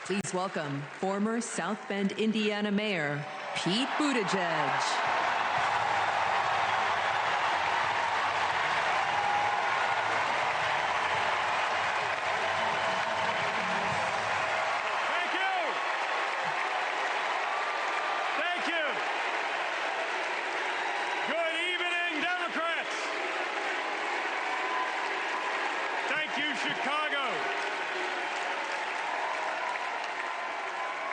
Please welcome former South Bend, Indiana Mayor Pete Buttigieg. Chicago.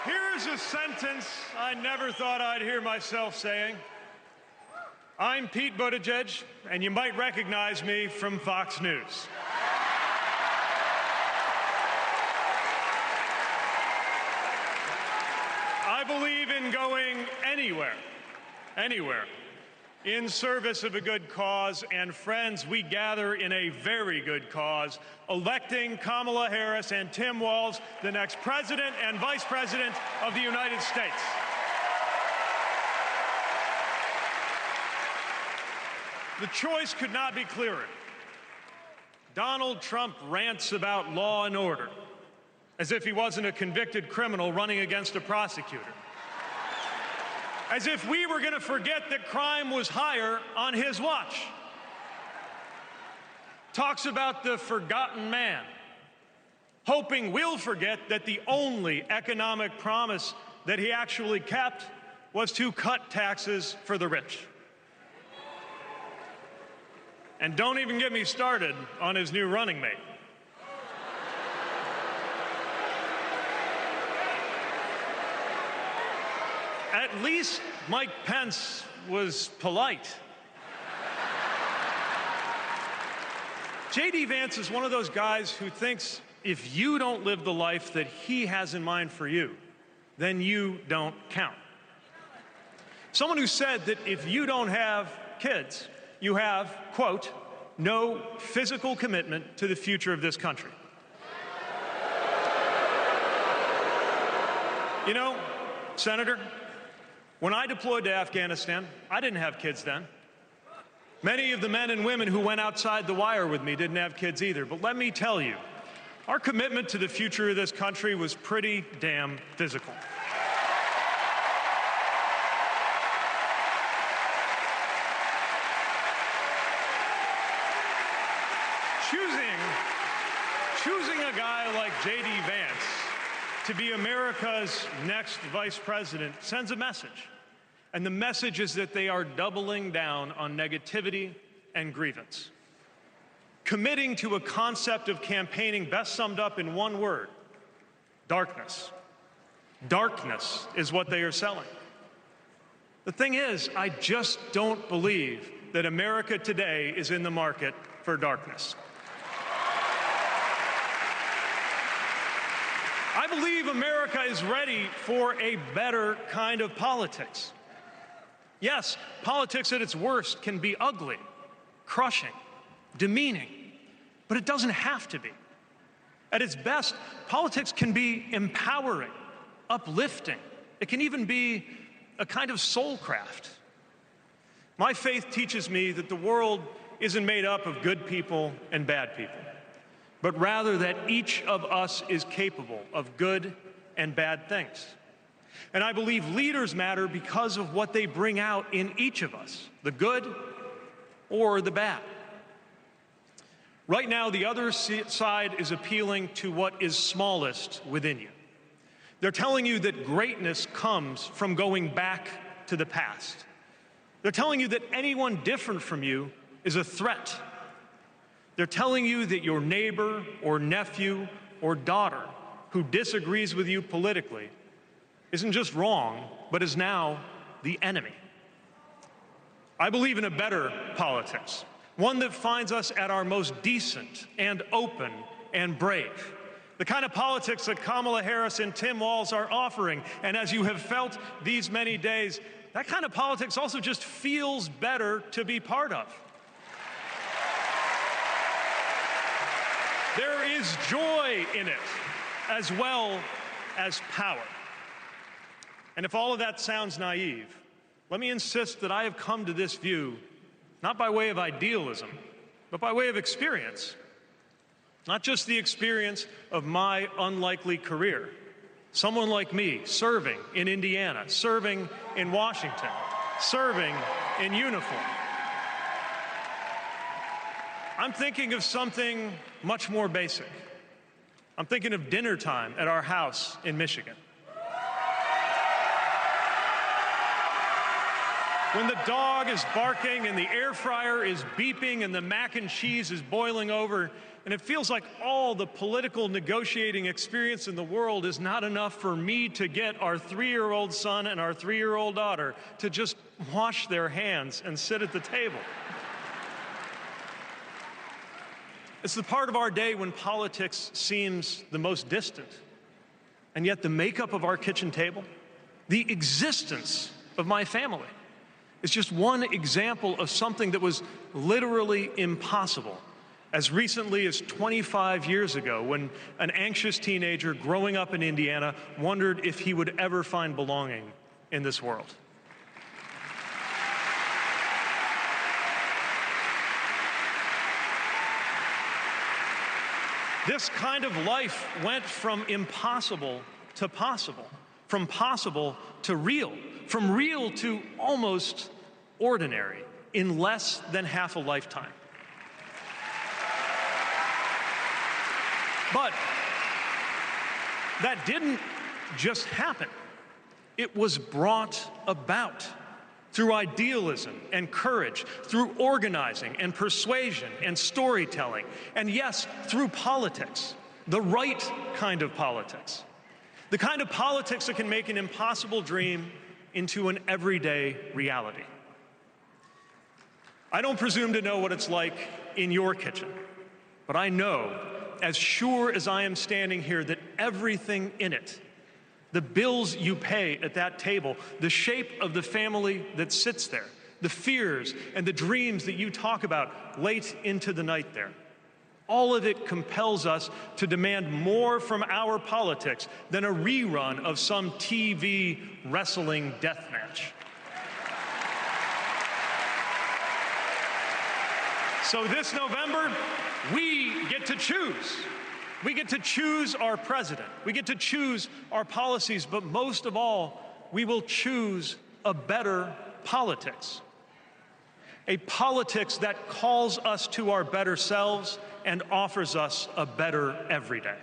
Here's a sentence I never thought I'd hear myself saying. I'm Pete Buttigieg, and you might recognize me from Fox News. I believe in going anywhere, in service of a good cause, and friends, we gather in a very good cause, electing Kamala Harris and Tim Walz, the next President and Vice President of the United States. The choice could not be clearer. Donald Trump rants about law and order, as if he wasn't a convicted criminal running against a prosecutor. As if we were going to forget that crime was higher on his watch. Talks about the forgotten man, hoping we'll forget that the only economic promise that he actually kept was to cut taxes for the rich. And don't even get me started on his new running mate. At least Mike Pence was polite. JD Vance is one of those guys who thinks if you don't live the life that he has in mind for you, then you don't count. Someone who said that if you don't have kids, you have, quote, no physical commitment to the future of this country. You know, Senator, when I deployed to Afghanistan, I didn't have kids then. Many of the men and women who went outside the wire with me didn't have kids either. But let me tell you, our commitment to the future of this country was pretty damn physical. Choosing a guy like JD Vance to be America's next vice president sends a message. And the message is that they are doubling down on negativity and grievance. Committing to a concept of campaigning best summed up in one word: darkness. Darkness is what they are selling. The thing is, I just don't believe that America today is in the market for darkness. I believe America is ready for a better kind of politics. Yes, politics at its worst can be ugly, crushing, demeaning, but it doesn't have to be. At its best, politics can be empowering, uplifting. It can even be a kind of soulcraft. My faith teaches me that the world isn't made up of good people and bad people, but rather that each of us is capable of good and bad things. And I believe leaders matter because of what they bring out in each of us, the good or the bad. Right now, the other side is appealing to what is smallest within you. They're telling you that greatness comes from going back to the past. They're telling you that anyone different from you is a threat. They're telling you that your neighbor or nephew or daughter who disagrees with you politically isn't just wrong, but is now the enemy. I believe in a better politics, one that finds us at our most decent and open and brave. The kind of politics that Kamala Harris and Tim Walz are offering. And as you have felt these many days, that kind of politics also just feels better to be part of. There is joy in it, as well as power. And if all of that sounds naive, let me insist that I have come to this view not by way of idealism, but by way of experience. Not just the experience of my unlikely career, Someone like me, serving in Indiana, serving in Washington, serving in uniform. I'm thinking of something much more basic. I'm thinking of dinner time at our house in Michigan. When the dog is barking and the air fryer is beeping and the mac and cheese is boiling over, and it feels like all the political negotiating experience in the world is not enough for me to get our 3-year-old son and our 3-year-old daughter to just wash their hands and sit at the table. It's the part of our day when politics seems the most distant, and yet the makeup of our kitchen table, the existence of my family, is just one example of something that was literally impossible as recently as 25 years ago, when an anxious teenager growing up in Indiana wondered if he would ever find belonging in this world. This kind of life went from impossible to possible, from possible to real, from real to almost ordinary in less than half a lifetime. But that didn't just happen. It was brought about through idealism and courage, through organizing and persuasion and storytelling, and yes, through politics, the right kind of politics, the kind of politics that can make an impossible dream into an everyday reality. I don't presume to know what it's like in your kitchen, but I know, as sure as I am standing here, that everything in it, the bills you pay at that table, the shape of the family that sits there, the fears and the dreams that you talk about late into the night there, all of it compels us to demand more from our politics than a rerun of some TV wrestling death match. So this November, we get to choose. We get to choose our president. We get to choose our policies, but most of all, we will choose a better politics. A politics that calls us to our better selves and offers us a better everyday.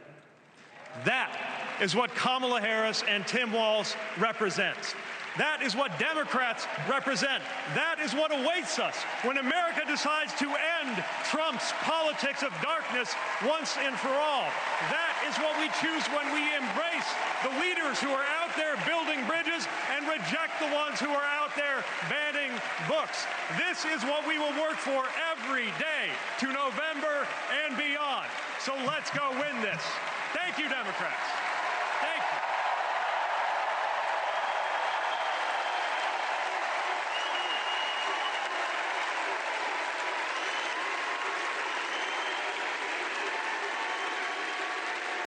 That is what Kamala Harris and Tim Walz represent. That is what Democrats represent. That is what awaits us when America decides to end Trump's politics of darkness once and for all. That is what we choose when we embrace the leaders who are out there building bridges and reject the ones who are out there banning books. This is what we will work for every day to November and beyond. So let's go win this. Thank you, Democrats.